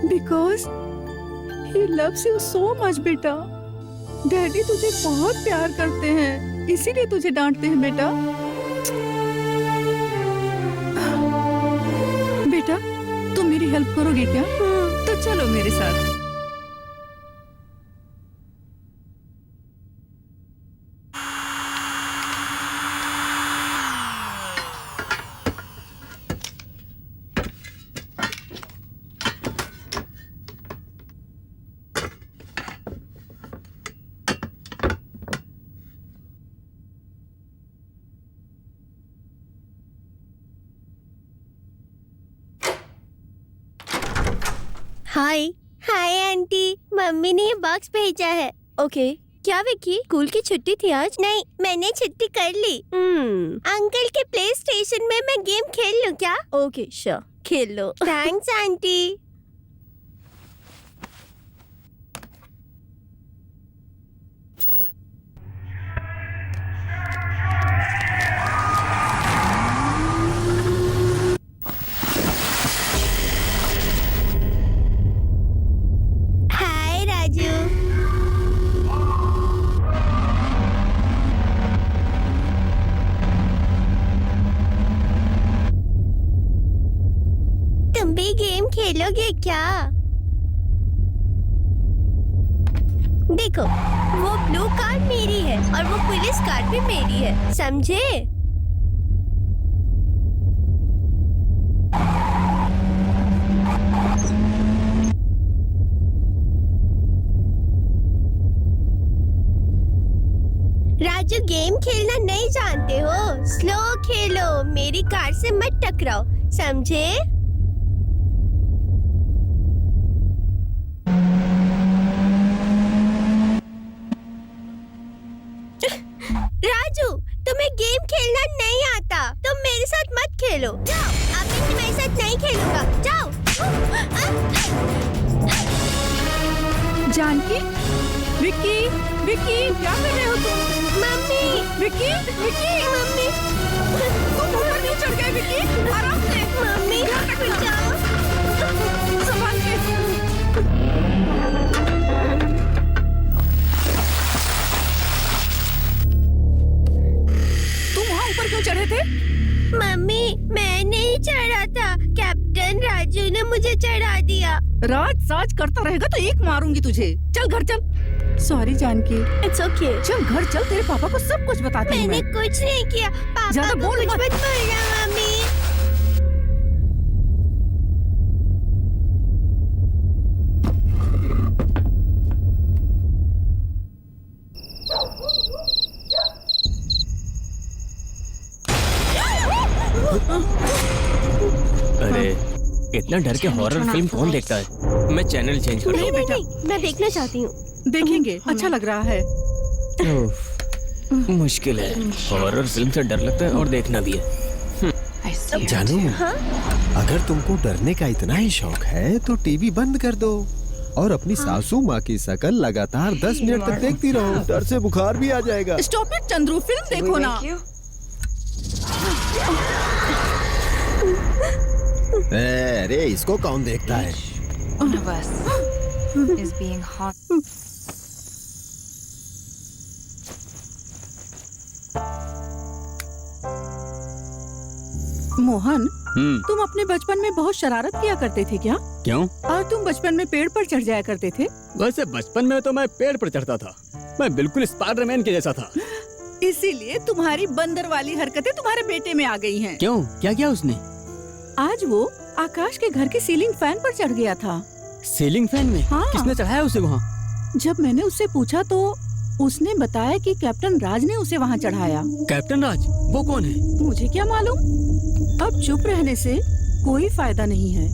Because he loves you so much बेटा। Daddy तुझे बहुत प्यार करते हैं, इसीलिए तुझे डांटते हैं बेटा। बेटा तुम मेरी हेल्प करोगे क्या? तो चलो मेरे साथ। हाय हाय आंटी, मम्मी ने ये बॉक्स भेजा है। ओके, क्या विक्की स्कूल की छुट्टी थी आज? नहीं, मैंने छुट्टी कर ली। अंकल के प्ले स्टेशन में मैं गेम खेल लूं क्या? ओके श्योर, खेल लो। Thanks aunty. हाय राजू। तुम भी गेम खेलोगे क्या? देखो, वो ब्लू कार्ड मेरी है और वो पुलिस कार्ड भी मेरी है, समझे? राजू गेम खेलना नहीं जानते हो? स्लो खेलो, मेरी कार से मत टकराओ, समझे? राजू, तुम्हें गेम खेलना नहीं आता, तुम मेरे साथ मत खेलो। जाओ, अब मैं तुम्हारे साथ नहीं खेलूंगा, जाओ। जानकी, विक्की, विक्की क्या कर रहे हो तुम? मम्मी, विक्की, विक्की, मम्मी, तुम ऊपर क्यों चढ़ गए विक्की? आराम से। मम्मी, जाओ। संभाल के। तुम वहाँ ऊपर क्यों चढ़े थे? मम्मी, मैं नहीं चढ़ा था, कैप्टन राजू ने मुझे चढ़ा दिया। राज साज करता रहेगा तो एक मारूंगी तुझे। चल घर चल। सॉरी जानकी। It's okay. चल घर चल, तेरे पापा को सब कुछ बताती हूँ मैंने मैं। कुछ नहीं किया, पापा ज्यादा को बोल कुछ मत। मत बोलना मम्मी। अरे इतना डर के हॉरर फिल्म कौन देखता है? मैं चैनल चेंज कर नहीं दूँ। नहीं नहीं, मैं देखना चाहती हूँ। देखेंगे, अच्छा लग रहा है। मुश्किल है, हॉरर फिल्म से डर लगता है और देखना भी है। जानू, अगर तुमको डरने का इतना ही शौक है तो टीवी बंद कर दो और अपनी सासू माँ की शक्ल लगातार 10 मिनट तक देखती रहो। डर से बुखार भी आ जाएगा। स्टॉप इट चंद्रू, फिल्म देखो ना। अरे इसको कौन देखता है? One of us is being hot. Mohan, तुम अपने बचपन में बहुत शरारत किया करते थे क्या? क्यों? और तुम बचपन में पेड़ पर चढ़ जाया करते थे? वैसे बचपन में तो मैं पेड़ पर चढ़ता था, मैं बिल्कुल स्पाइडरमैन के जैसा था। इसीलिए तुम्हारी बंदर वाली हरकतें तुम्हारे बेटे में आ गई हैं। क्यों? क्या किया उसने? आज वो आकाश के घर के सीलिंग फैन पर चढ़ गया था। सीलिंग फैन में? हाँ। किसने चढ़ाया उसे वहाँ? जब मैंने उससे पूछा तो उसने बताया कि कैप्टन राज ने उसे वहाँ चढ़ाया। कैप्टन राज? वो कौन है? मुझे क्या मालूम। अब चुप रहने से कोई फायदा नहीं है।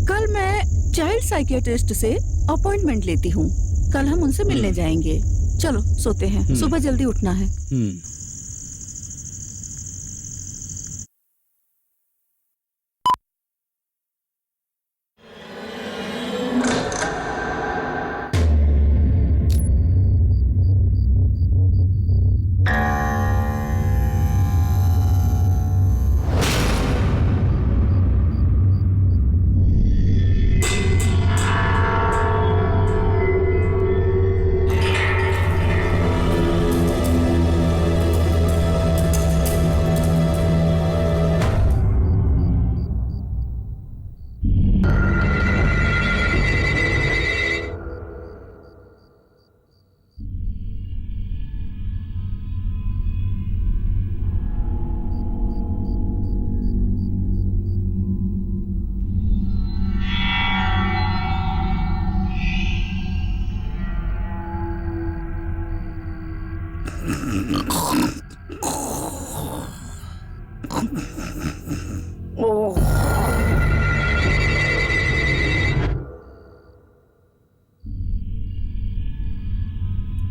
कल मैं चाइल्ड साइकियाट्रिस्ट से अपॉइंटमेंट लेती हूँ। कल हम उनसे मिलने जाएंगे। चलो सोते हैं, सुबह जल्दी उठना है।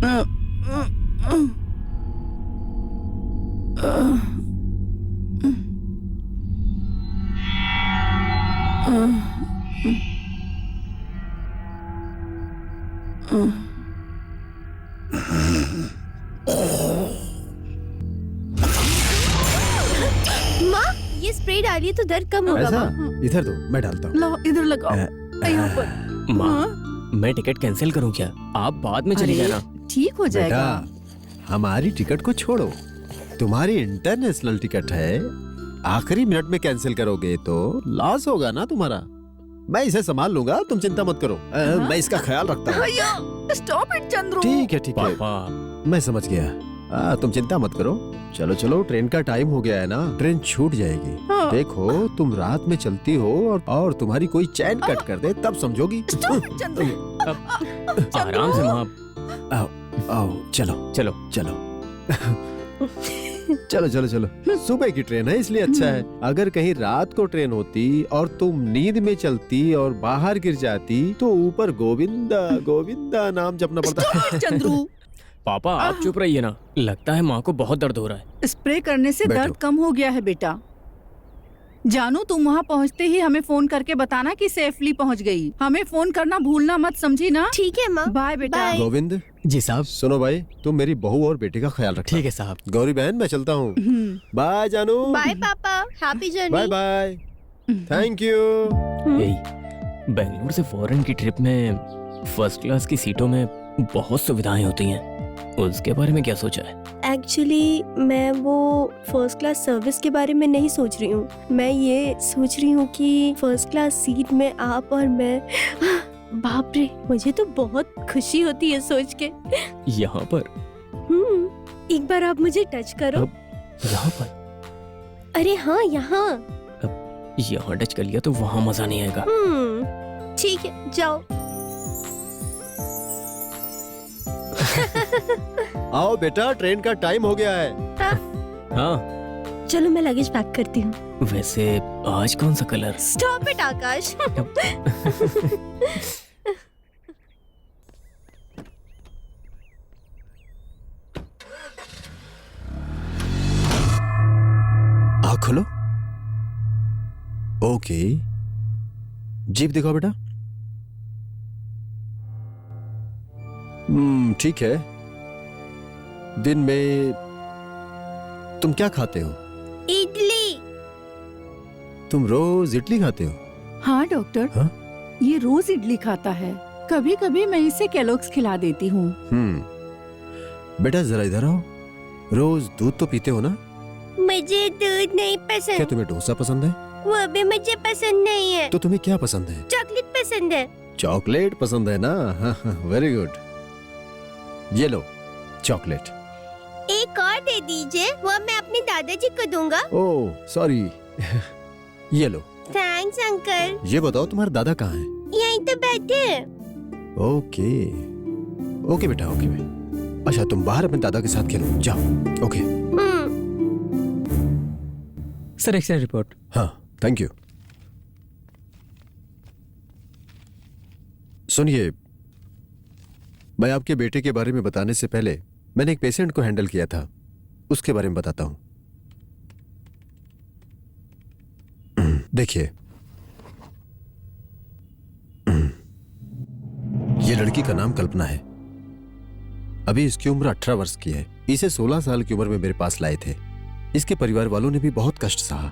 माँ, ये स्प्रे डालिए तो दर्द कम होगा। ऐसा माँ। इधर दो, मैं डालता हूँ। लाओ इधर लगाओ, यहाँ पर। माँ हाँ? मैं टिकट कैंसिल करूँ क्या? आप बाद में चली अरे, जाना। ठीक हो जाएगा। बेटा, हमारी टिकट को छोड़ो, तुम्हारी इंटरनेशनल टिकट है। आखिरी मिनट में कैंसिल करोगे तो लॉस होगा ना तुम्हारा। मैं इसे संभाल लूंगा, तुम चिंता मत करो। मैं इसका ख्याल रखता हूँ। भैया स्टॉप इट चंद्रू। ठीक है, ठीक है, पापा मैं समझ गया। तुम चिंता मत करो। चलो चलो, ट्रेन का टाइम हो गया है ना, ट्रेन छूट जाएगी। हाँ। देखो, तुम रात में चलती हो और तुम्हारी कोई चैन कट कर दे, तब समझोगी। Stop it Chandru. आराम से माँ। आओ, चलो चलो चलो चलो चलो चलो। सुबह की ट्रेन है इसलिए अच्छा है। अगर कहीं रात को ट्रेन होती और तुम नींद में चलती और बाहर गिर जाती तो ऊपर गोविंदा गोविंदा नाम जपना पड़ता। Stop it Chandru. पापा आप चुप रहिए ना, लगता है माँ को बहुत दर्द हो रहा है। स्प्रे करने से बैठो। दर्द कम हो गया है बेटा। जानू, तुम वहाँ पहुँचते ही हमें फोन करके बताना कि सेफली पहुँच गई। हमें फोन करना भूलना मत, समझी ना? ठीक है माँ। बाय बेटा। बाय। गोविंद, जी साहब। सुनो भाई, तुम मेरी बहू और बेटे का ख्याल रखना। ठीक है साहब। गौरी बहन, मैं चलता हूँ। बाय जानू। बाय पापा, happy journey. Bye bye, thank you. यही बेंगलुरु से फॉरेन की ट्रिप में फर्स्ट क्लास की सीटों में बहुत सुविधाएं होती हैं, उसके बारे में क्या सोचा है? एक्चुअली मैं वो फर्स्ट क्लास सर्विस के बारे में नहीं सोच रही हूँ। मैं ये सोच रही हूँ कि फर्स्ट क्लास सीट में आप और मैं। बाप रे, मुझे तो बहुत खुशी होती है सोच के। यहाँ पर? एक बार आप मुझे टच करो। यहाँ पर? अरे हाँ, यहाँ। यहाँ टच कर लिया तो वहाँ मजा नहीं आएगा। ठीक है, जाओ। आओ बेटा, ट्रेन का टाइम हो गया है। हाँ, चलो मैं लगेज पैक करती हूँ। वैसे आज कौन सा कलर? स्टॉप इट आकाश। आँख खोलो। ओके, जीप दिखाओ बेटा। ठीक है। दिन में तुम क्या खाते हो? इडली। तुम रोज इडली खाते हो? हाँ डॉक्टर, हाँ? ये रोज इडली खाता है। कभी कभी मैं इसे केलॉग्स खिला देती हूँ। बेटा जरा इधर आओ। रोज दूध तो पीते हो ना? मुझे दूध नहीं क्या पसंद, तुम्हें डोसा पसंद है? वो भी मुझे पसंद नहीं है। तो तुम्हें क्या पसंद है? चॉकलेट पसंद है। चॉकलेट पसंद है ना? Very good. ये लो चॉकलेट। एक और दे दीजिए, वो मैं अपने दादाजी को दूंगा। Oh sorry. ये लो। Thanks uncle. ये बताओ तुम्हारे दादा कहाँ हैं? यहीं तो बैठे हैं। ओके ओके बेटा, ओके। अच्छा, तुम बाहर अपने दादा के साथ खेलो, जाओ। ओके। Sir x-ray report. हाँ, थैंक यू। सुनिए, मैं आपके बेटे के बारे में बताने से पहले मैंने एक पेशेंट को हैंडल किया था, उसके बारे में बताता हूं। देखिए, ये लड़की का नाम कल्पना है। अभी इसकी उम्र 18 वर्ष की है। इसे 16 साल की उम्र में मेरे पास लाए थे। इसके परिवार वालों ने भी बहुत कष्ट सहा।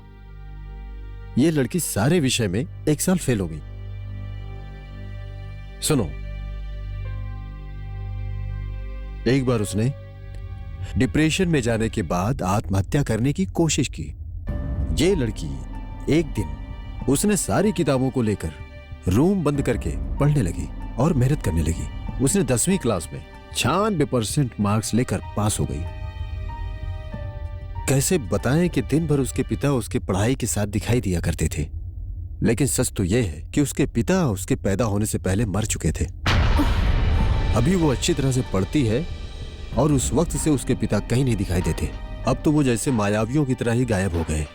ये लड़की सारे विषय में 1 साल फेल हो गई। सुनो, एक बार उसने डिप्रेशन में जाने के बाद आत्महत्या करने की कोशिश की। ये लड़की एक दिन उसने सारी किताबों को लेकर रूम बंद करके पढ़ने लगी और मेहनत करने लगी। उसने 10वीं क्लास में 96% मार्क्स लेकर पास हो गई। कैसे बताएं कि दिन भर उसके पिता उसके पढ़ाई के साथ दिखाई दिया करते थे, लेकिन सच तो यह है कि उसके पिता उसके पैदा होने से पहले मर चुके थे। अभी वो अच्छी तरह से पढ़ती है और उस वक्त से उसके पिता कहीं नहीं दिखाई देते। अब तो वो जैसे मायावियों की तरह ही गायब हो गए।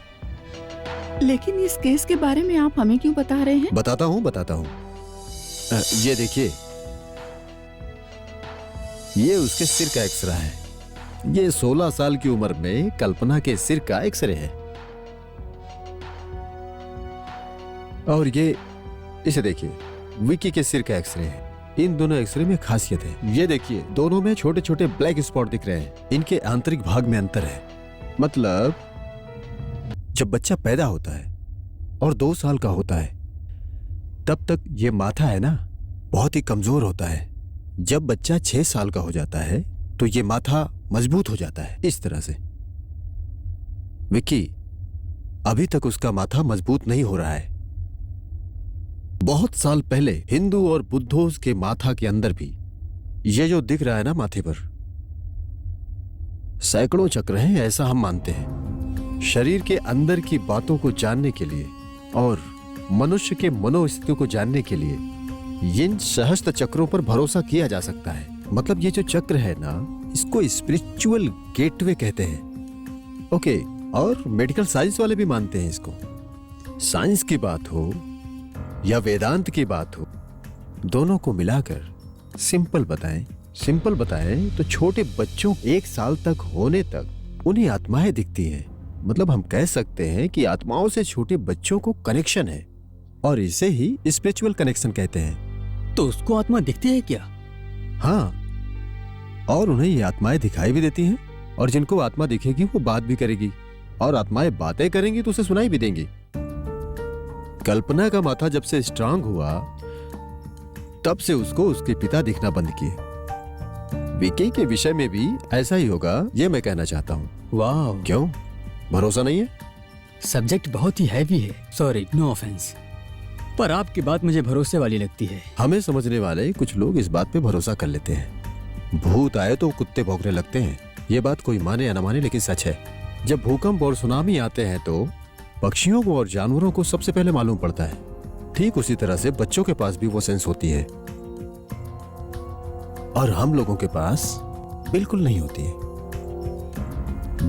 लेकिन इस केस के बारे में आप हमें क्यों बता रहे हैं? बताता हूं। ये देखिए, ये उसके सिर का एक्सरे है। ये 16 साल की उम्र में कल्पना के सिर का एक्सरे है। और ये इसे देखिए, विकी के सिर का एक्सरे है। इन दोनों एक्सरे में खासियत है। ये देखिए, दोनों में छोटे छोटे ब्लैक स्पॉट दिख रहे हैं। इनके आंतरिक भाग में अंतर है। मतलब जब बच्चा पैदा होता है और 2 साल का होता है, तब तक ये माथा है ना, बहुत ही कमजोर होता है। जब बच्चा 6 साल का हो जाता है तो ये माथा मजबूत हो जाता है। इस तरह से विक्की, अभी तक उसका माथा मजबूत नहीं हो रहा है। बहुत साल पहले हिंदू और बुद्धों के माथा के अंदर भी ये जो दिख रहा है ना माथे पर, सैकड़ों चक्र हैं, ऐसा हम मानते हैं। शरीर के अंदर की बातों को जानने के लिए और मनुष्य के मनोस्थिति को जानने के लिए इन सहस्त्र चक्रों पर भरोसा किया जा सकता है। मतलब ये जो चक्र है ना, इसको स्पिरिचुअल गेटवे कहते हैं। ओके, और मेडिकल साइंस वाले भी मानते हैं इसको। साइंस की बात हो या वेदांत की बात हो, दोनों को मिलाकर सिंपल बताएं तो छोटे बच्चों 1 साल तक होने तक उन्हें आत्माएं दिखती हैं। मतलब हम कह सकते हैं कि आत्माओं से छोटे बच्चों को कनेक्शन है, और इसे ही स्पिरिचुअल कनेक्शन कहते हैं। तो उसको आत्मा दिखती है क्या? हाँ, और उन्हें ये आत्माएं दिखाई भी देती हैं, और जिनको आत्मा दिखेगी वो बात भी करेगी, और आत्माएं बातें करेंगी तो उसे सुनाई भी देंगी। कल्पना का माथा जब से स्ट्रांग हुआ, तब से उसको उसके पिता दिखना बंद किए। विकी के विषय में भी ऐसा ही होगा, ये मैं कहना चाहता हूँ। वाह, क्यों, भरोसा नहीं है? सब्जेक्ट बहुत ही हैवी है। सॉरी, नो ऑफेंस, पर आपकी बात मुझे भरोसे वाली लगती है। हमें समझने वाले कुछ लोग इस बात पे भरोसा कर लेते हैं। भूत आए तो कुत्ते भौंकने लगते हैं। ये बात कोई माने या न माने, लेकिन सच है। जब भूकंप और सुनामी आते हैं तो पक्षियों को और जानवरों को सबसे पहले मालूम पड़ता है। ठीक उसी तरह से बच्चों के पास भी वो सेंस होती है, और हम लोगों के पास बिल्कुल नहीं होती है।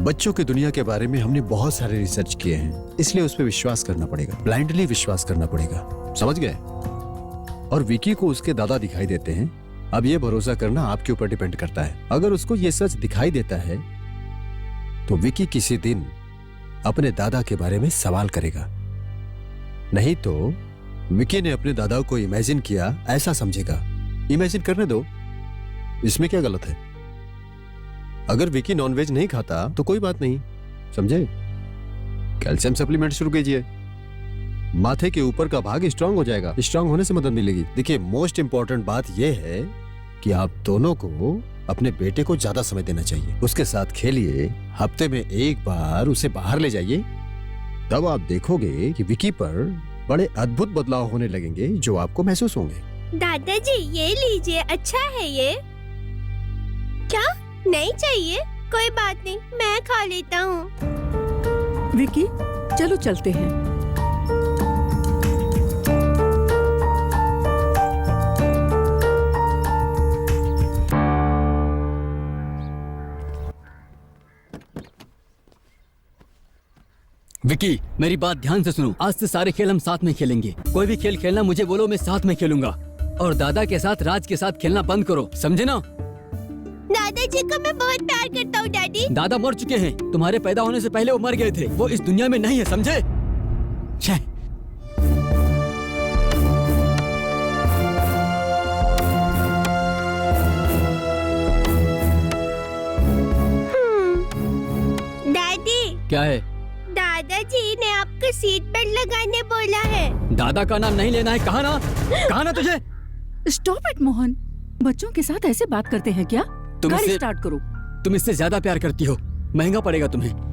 बच्चों की दुनिया के बारे में हमने बहुत सारे रिसर्च किए हैं, इसलिए उस पर विश्वास करना पड़ेगा, ब्लाइंडली विश्वास करना पड़ेगा। समझ गए? और विकी को उसके दादा दिखाई देते हैं। अब ये भरोसा करना आपके ऊपर डिपेंड करता है। अगर उसको ये सच दिखाई देता है तो विकी किसी दिन अपने दादा के बारे में सवाल करेगा। नहीं तो विकी ने अपने दादा को इमेजिन किया ऐसा समझेगा। इमेजिन करने दो, इसमें क्या गलत है? अगर विकी नॉनवेज नहीं खाता तो कोई बात नहीं, समझे? कैल्शियम सप्लीमेंट शुरू कीजिए, माथे के ऊपर का भाग स्ट्रांग हो जाएगा। स्ट्रांग होने से मदद मिलेगी। देखिए, मोस्ट इंपॉर्टेंट बात यह है कि आप दोनों को अपने बेटे को ज्यादा समय देना चाहिए। उसके साथ खेलिए, हफ्ते में 1 बार उसे बाहर ले जाइए। तब आप देखोगे कि विकी पर बड़े अद्भुत बदलाव होने लगेंगे जो आपको महसूस होंगे। दादाजी ये लीजिए, अच्छा है ये। क्या नहीं चाहिए? कोई बात नहीं, मैं खा लेता हूँ। विकी, चलो चलते हैं। विकी, मेरी बात ध्यान से सुनो। आज से सारे खेल हम साथ में खेलेंगे। कोई भी खेल खेलना मुझे बोलो, मैं साथ में खेलूंगा। और दादा के साथ, राज के साथ खेलना बंद करो, समझे ना? दादाजी को मैं बहुत प्यार करता हूँ डैडी। दादा मर चुके हैं, तुम्हारे पैदा होने से पहले वो मर गए थे। वो इस दुनिया में नहीं है, समझे? छे। डैडी, क्या है? दादाजी ने आपको सीट बेल्ट लगाने बोला है। दादा का नाम नहीं लेना है, कहा ना? कहा ना तुझे? स्टॉप इट मोहन, बच्चों के साथ ऐसे बात करते हैं क्या? तुम गाड़ी इससे- स्टार्ट करो। तुम इससे ज्यादा प्यार करती हो, महंगा पड़ेगा तुम्हें।